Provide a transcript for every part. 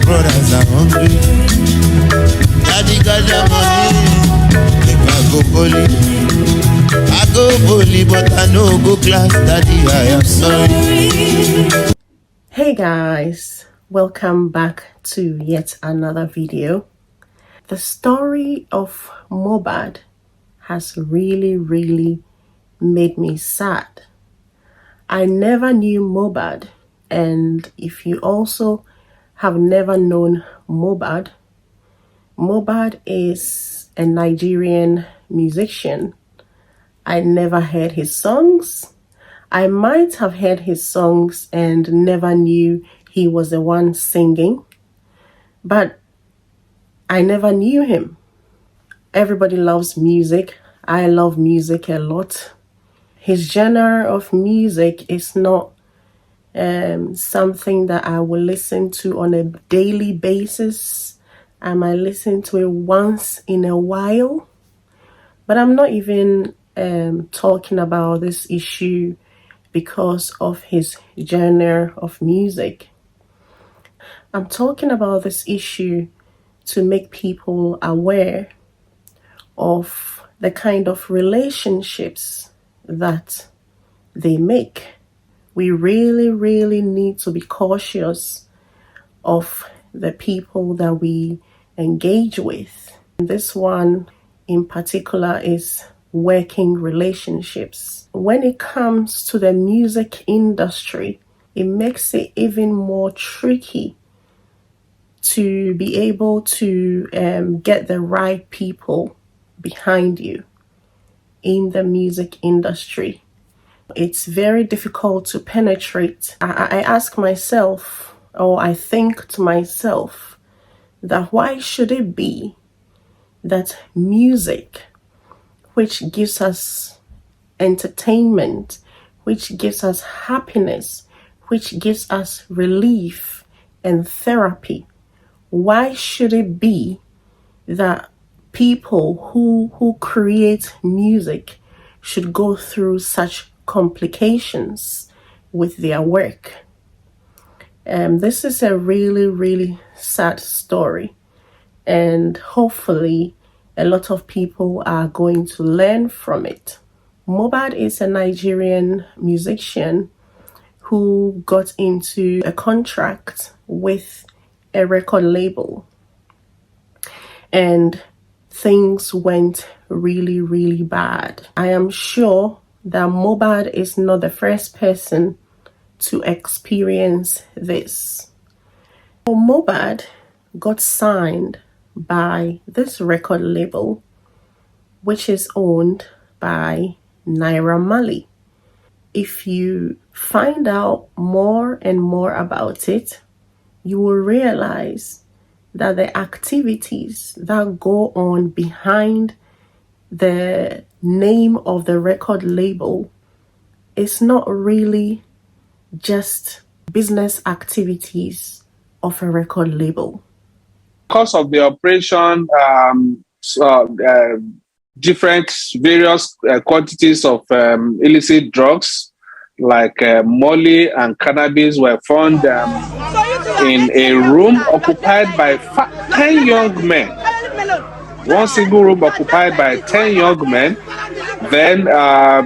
brothers are hungry. Daddy got the money. Make I go bully, but I know go class. Daddy, I am sorry. Hey guys, welcome back to yet another video. The story of Mohbad has really made me sad. I never knew Mohbad, and if you also have never known Mohbad, Mohbad is a Nigerian musician. I never heard his songs. I might have heard his songs and never knew he was the one singing, but I never knew him. Everybody loves music. I love music a lot. His genre of music is not something that I will listen to on a daily basis. I might listen to it once in a while, but I'm not even talking about this issue because of his genre of music. I'm talking about this issue to make people aware of the kind of relationships that they make. We really need to be cautious of the people that we engage with. This one in particular is working relationships. When it comes to the music industry, it makes it even more tricky to be able to get the right people behind you in the music industry. It's very difficult to penetrate. I ask myself, or I think to myself, that why should it be that music, which gives us entertainment, which gives us happiness, which gives us relief and therapy, why should it be that people who create music should go through such complications with their work? This is a really sad story, and hopefully a lot of people are going to learn from it. Mohbad is a Nigerian musician who got into a contract with a record label, and things went really bad. I am sure that Mohbad is not the first person to experience this. So Mohbad got signed by this record label, which is owned by Naira Marley. If you find out more and more about it, you will realize that the activities that go on behind the name of the record label is not really just business activities of a record label. Because of the operation, different various quantities of illicit drugs like molly and cannabis were found in a room occupied by 10 young men. One single room occupied by 10 young men. Then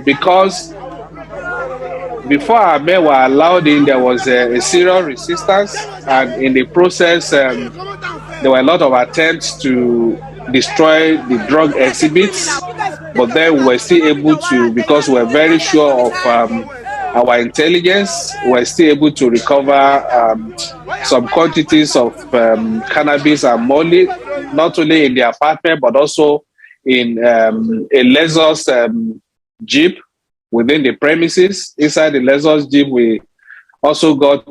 because before our men were allowed in, there was a serious resistance, and in the process there were a lot of attempts to destroy the drug exhibits, but then we were still able to, because we were very sure of our intelligence, we were still able to recover some quantities of cannabis and molly, not only in the apartment but also in a Lexus Jeep within the premises. Inside the Lexus Jeep, we also got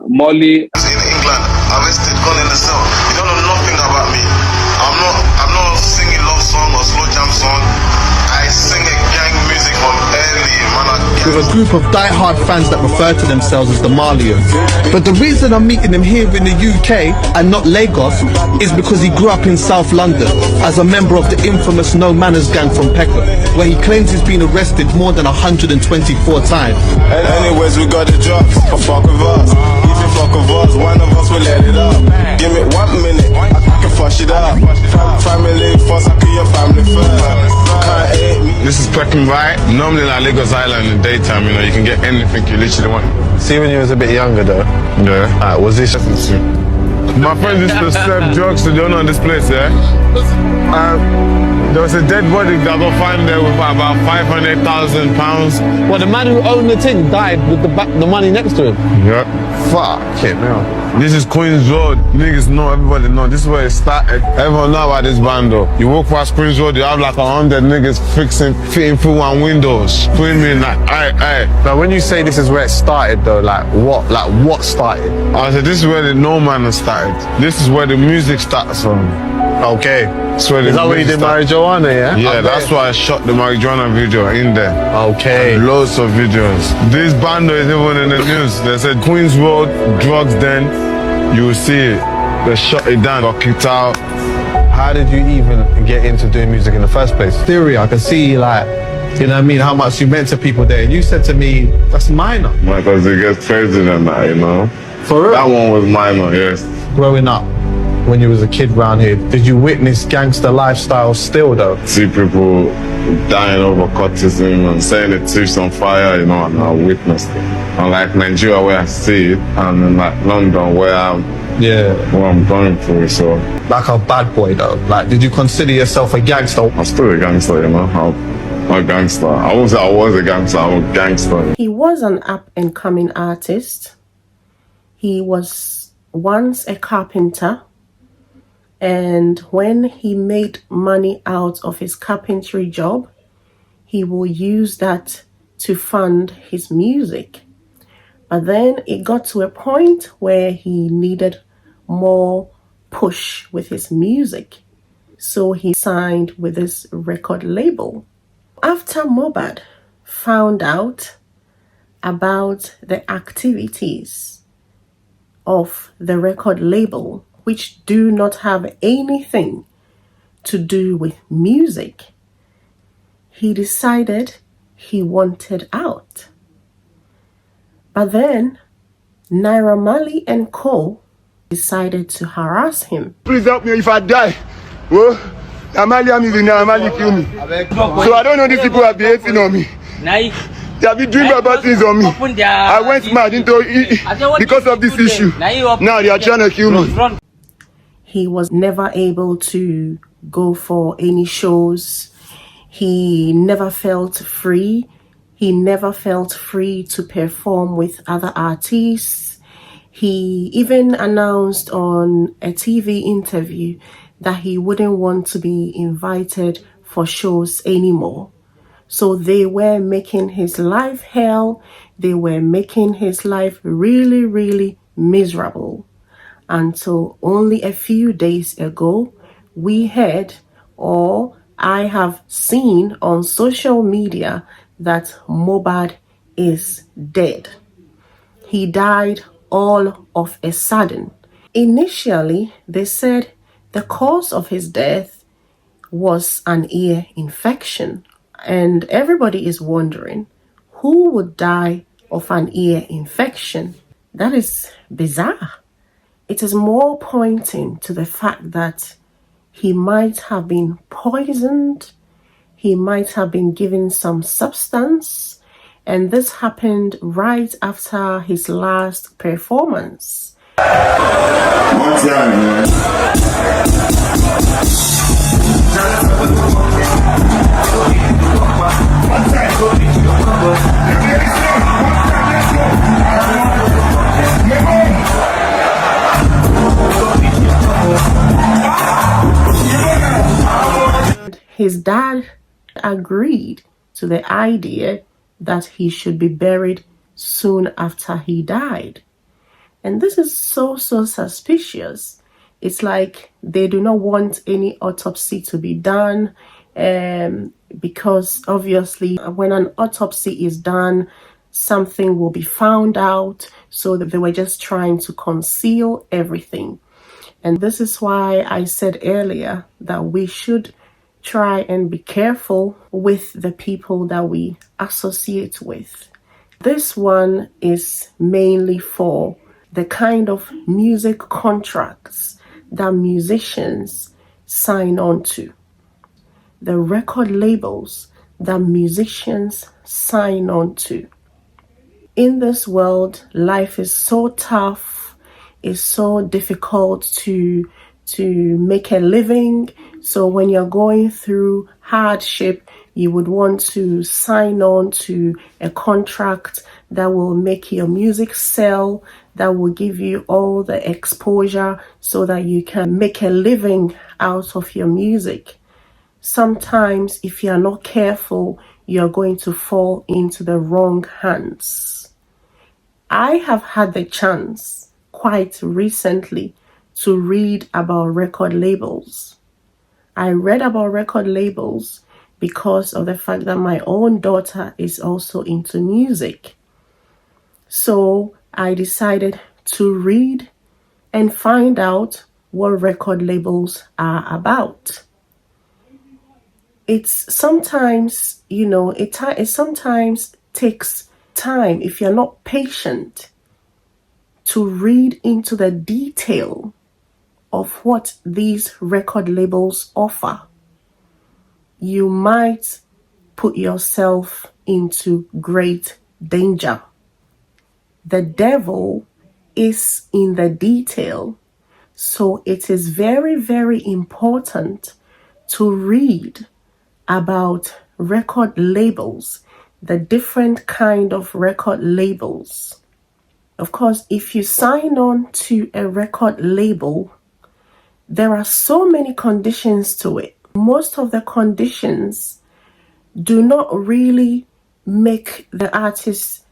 molly. In England, arrested, gone in the cell. You don't know nothing about me. I'm not singing love song or slow jam song. I sing a gang music from early, man. With a group of die-hard fans that refer to themselves as the Marlians. But the reason I'm meeting him here in the UK and not Lagos is because he grew up in South London as a member of the infamous No Manners gang from Peckham, where he claims he's been arrested more than 124 times. Anyways, we got the drugs, fuck with us. If you fuck with us, one of us will let it up. Give me it up. Family first, I kill your family first. Can't hate me. This is Peckham right. Normally like Lagos Island in the daytime, you know, you can get anything you literally want. See, when you was a bit younger though, Yeah. was this... My friends used to serve drugs to the owner of this place, yeah? There was a dead body that got found there with about £500,000. Well, the man who owned the thing died with the money next to him. Yeah. Fuck it, man. This is Queens Road. Niggas know, everybody know. This is where it started. Everyone know about this band though. You walk past Queens Road, you have like 100 niggas fitting through one window, screaming like, aye. Now, when you say this is where it started though, like what started? I said, this is where the No Man started. This is where the music starts from. Okay. Is that where you did marijuana, yeah? Yeah, that's why I shot the marijuana video in there. Okay. And loads of videos. This bando is even in the news. They said Queens Road, drugs den, you will see it. They shut it down, got kicked out. How did you even get into doing music in the first place? Theory, I can see like, you know what I mean, how much you meant to people there. And you said to me, that's minor. Because it gets crazier than that, you know? For real? That one was minor, yes. Growing up, when you was a kid round here, did you witness gangster lifestyle still though? See people dying over cultism and setting the troops on fire, you know, and I witnessed it. Unlike Nigeria where I see it, and in like London where I'm going through, so. Like a bad boy though, like did you consider yourself a gangster? I'm still a gangster, you know, I'm a gangster. I won't say I was a gangster, I'm a gangster. He was an up-and-coming artist. He was once a carpenter. And when he made money out of his carpentry job, he will use that to fund his music. But then it got to a point where he needed more push with his music. So he signed with this record label. After Mohbad found out about the activities of the record label, which do not have anything to do with music, he decided he wanted out. But then Naira Marley and Co. decided to harass him. Please help me if I die. Oh, Amalia music now, Amalia kill me. So I don't know these people are hating on me. They have been doing bad things on me. I went mad into it because of this issue. Now they are trying to kill me. He was never able to go for any shows. He never felt free. He never felt free to perform with other artists. He even announced on a TV interview that he wouldn't want to be invited for shows anymore. So they were making his life hell. They were making his life really, really miserable. Until only a few days ago, we heard, or I have seen on social media, that Mohbad is dead. He died all of a sudden. Initially, they said the cause of his death was an ear infection. And everybody is wondering, who would die of an ear infection? That is bizarre. It is more pointing to the fact that he might have been poisoned, he might have been given some substance, and this happened right after his last performance. One time, man. His dad agreed to the idea that he should be buried soon after he died. And this is so suspicious. It's like they do not want any autopsy to be done, because obviously when an autopsy is done, something will be found out. So that they were just trying to conceal everything. And this is why I said earlier that we should try and be careful with the people that we associate with. This one is mainly for the kind of music contracts that musicians sign on to. The record labels that musicians sign on to. In this world, life is so tough, it's so difficult to make a living. So when you're going through hardship, you would want to sign on to a contract that will make your music sell, that will give you all the exposure so that you can make a living out of your music. Sometimes, if you're not careful, you're going to fall into the wrong hands. I have had the chance quite recently to read about record labels. I read about record labels because of the fact that my own daughter is also into music. So I decided to read and find out what record labels are about. It's sometimes, it sometimes takes time, if you're not patient, to read into the detail of what these record labels offer. You might put yourself into great danger. The devil is in the detail, so it is very, very important to read about record labels, the different kind of record labels. Of course, if you sign on to a record label, there are so many conditions to it. Most of the conditions do not really make the artist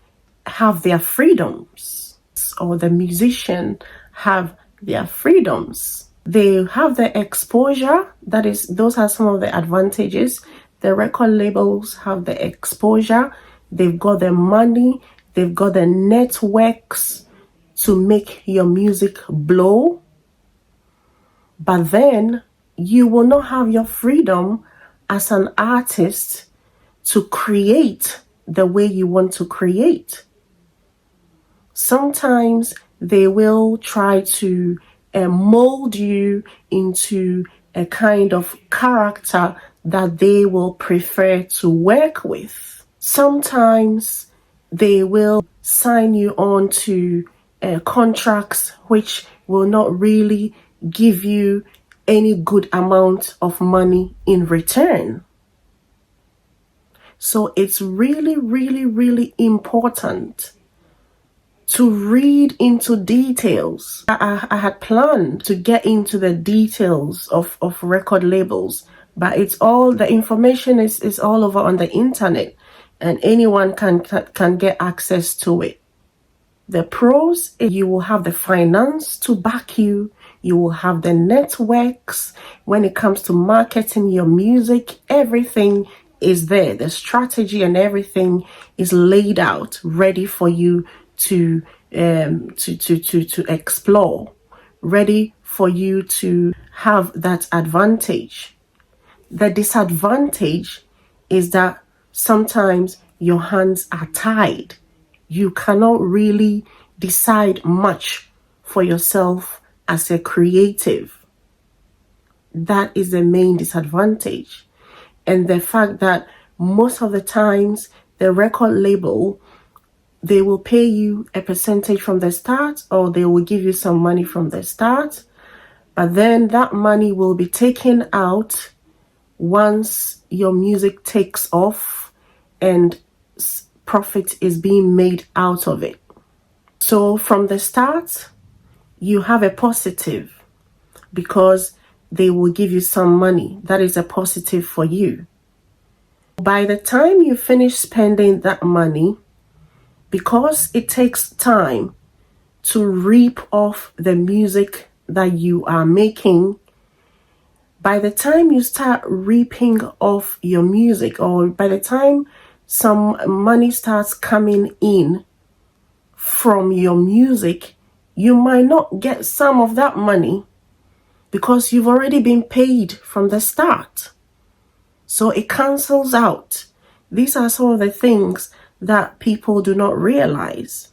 have their freedoms, or the musician have their freedoms. They have the exposure, those are some of the advantages. The record labels have the exposure, they've got the money, they've got the networks to make your music blow. But then you will not have your freedom as an artist to create the way you want to create. Sometimes they will try to mold you into a kind of character that they will prefer to work with. Sometimes they will sign you on to contracts which will not really give you any good amount of money in return. So it's really, really, really important to read into details. I had planned to get into the details of record labels, but the information is all over on the internet, and anyone can get access to it. The pros is you will have the finance to back you. You will have the networks. When it comes to marketing your music, everything is there. The strategy and everything is laid out, ready for you to explore, ready for you to have that advantage. The disadvantage is that sometimes your hands are tied. You cannot really decide much for yourself as a creative. That is the main disadvantage. And the fact that most of the times the record label, they will pay you a percentage from the start, or they will give you some money from the start. But then that money will be taken out once your music takes off and profit is being made out of it. So from the start, you have a positive because they will give you some money. That is a positive for you. By the time you finish spending that money, because it takes time to reap off the music that you are making, by the time you start reaping off your music, or by the time some money starts coming in from your music, you might not get some of that money because you've already been paid from the start. So it cancels out. These are some of the things that people do not realize.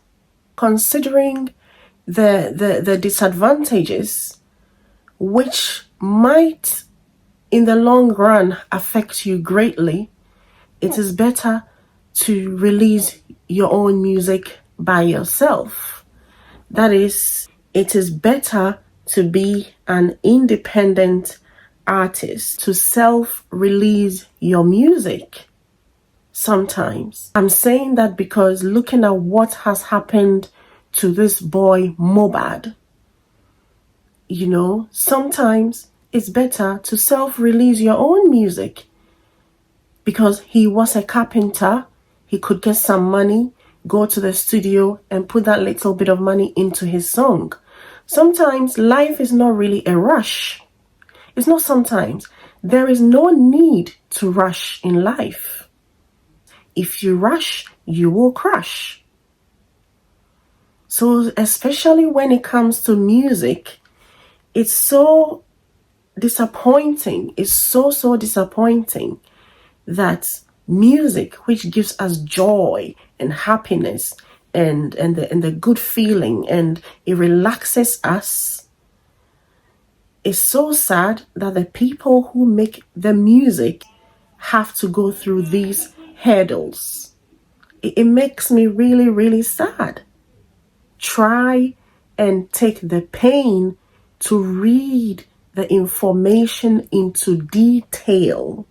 Considering the disadvantages which might in the long run affect you greatly, it is better to release your own music by yourself. That is, it is better to be an independent artist, to self-release your music sometimes. I'm saying that because looking at what has happened to this boy Mohbad, sometimes it's better to self-release your own music, because he was a carpenter. He could get some money, go to the studio and put that little bit of money into his song. Sometimes life is not really a rush. It's not sometimes. There is no need to rush in life. If you rush, you will crash. So especially when it comes to music, it's so disappointing. It's so disappointing that music, which gives us joy and happiness and the good feeling, and it relaxes us, it's so sad that the people who make the music have to go through these hurdles. It makes me really, really sad. Try and take the pain to read the information into detail.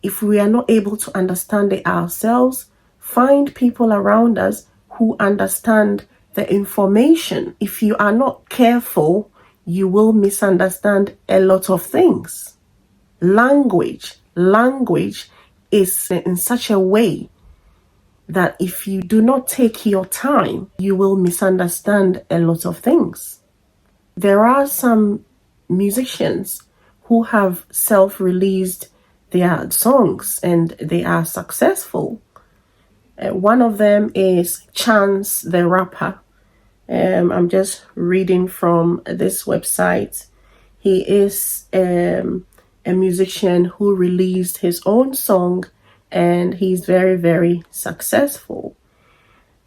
If we are not able to understand it ourselves, find people around us who understand the information. If you are not careful, you will misunderstand a lot of things. Language is in such a way that if you do not take your time, you will misunderstand a lot of things. There are some musicians who have self-released their songs and they are successful. One of them is Chance the Rapper. I'm just reading from this website. He is a musician who released his own song and he's very, very successful.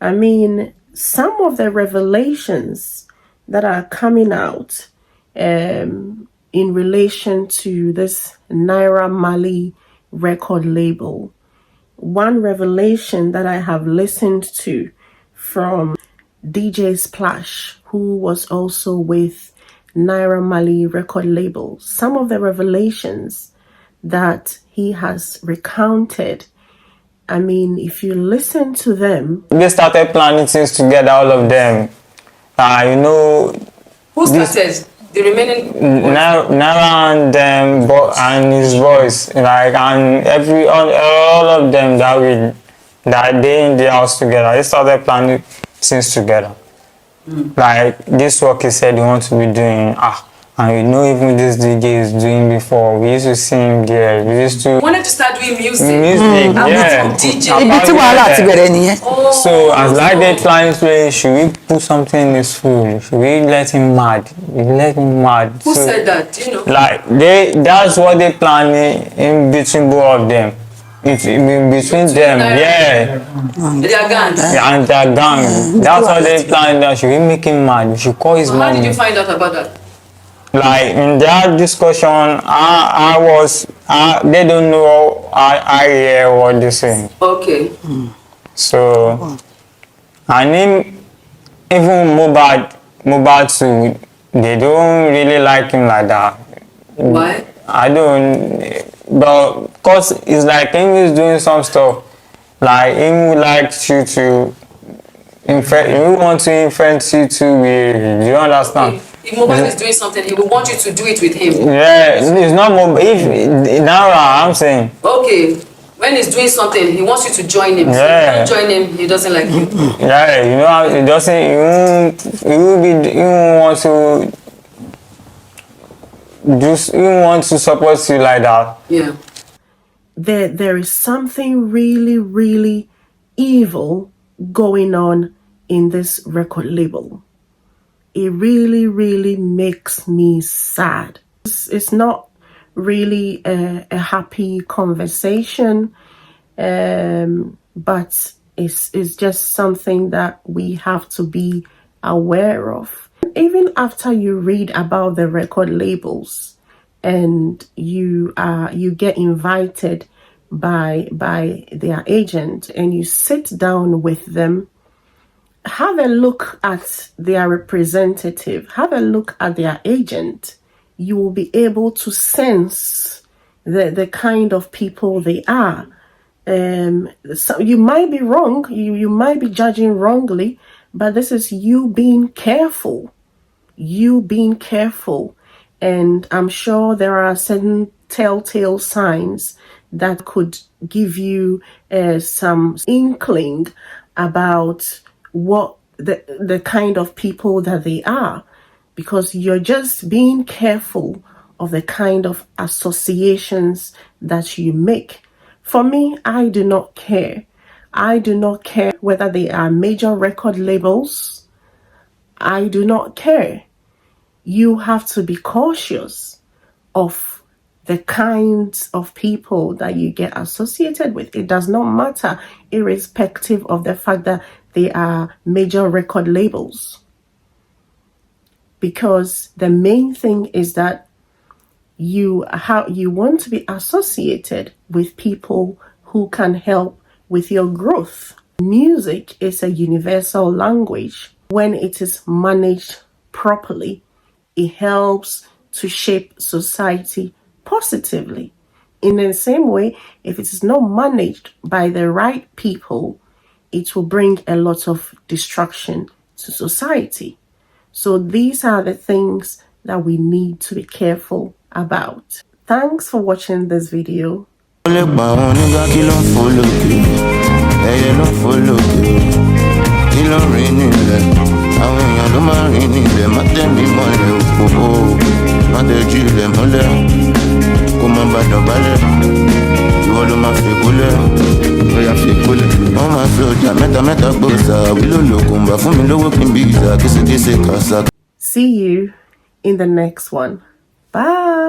I mean, some of the revelations that are coming out in relation to this Naira Marley record label. One revelation that I have listened to from DJ Splash, who was also with Naira Marley record label, some of the revelations that he has recounted, I mean, if you listen to them... They started planning things together, all of them. Who started? The remaining Naira and his voice, and all of them that day in the house together. They started planning things together. Like this work he said he wants to be doing. And even this DJ is doing before. We used to see him there. We used to wanted to start doing music. Yeah. DJ. So as like they trying to play, should we put something in his food? Should we let him mad? Who said that? Do you know? Like that's what they planning in between both of them. It's in between them, yeah. Their gangs. And their gang. That's what they planning. That should we make him mad? We should call his mom. How did you find out about that? Like in that discussion, they don't know I hear what they say. Okay. So, and even Mohbad too, they don't really like him like that. Why? I don't, but cause it's like him is doing some stuff, like him would like you to he want to influence you to be. Do you understand? If Mohbad is doing something, he will want you to do it with him. Yeah, it's not Mohbad. If now I'm saying. Okay, when he's doing something, he wants you to join him. Yeah. So if you don't join him, he doesn't like you. Yeah, it doesn't. He won't want to. He want to support you like that. Yeah. There is something really, really evil going on in this record label. It really, really makes me sad. It's not really a happy conversation, but it's just something that we have to be aware of. Even after you read about the record labels and you get invited by their agent and you sit down with them, have a look at their representative, have a look at their agent. You will be able to sense the kind of people they are. So you might be wrong, you might be judging wrongly, but this is you being careful. And I'm sure there are certain telltale signs that could give you some inkling about what the kind of people that they are, because you're just being careful of the kind of associations that you make. For me, I do not care. I do not care whether they are major record labels. I do not care. You have to be cautious of the kinds of people that you get associated with. It does not matter, irrespective of the fact that they are major record labels. Because the main thing is that you want to be associated with people who can help with your growth. Music is a universal language. When it is managed properly, it helps to shape society positively. In the same way, if it is not managed by the right people, it will bring a lot of destruction to society. So these are the things that we need to be careful about. Thanks for watching this video. See you in the next one. Bye.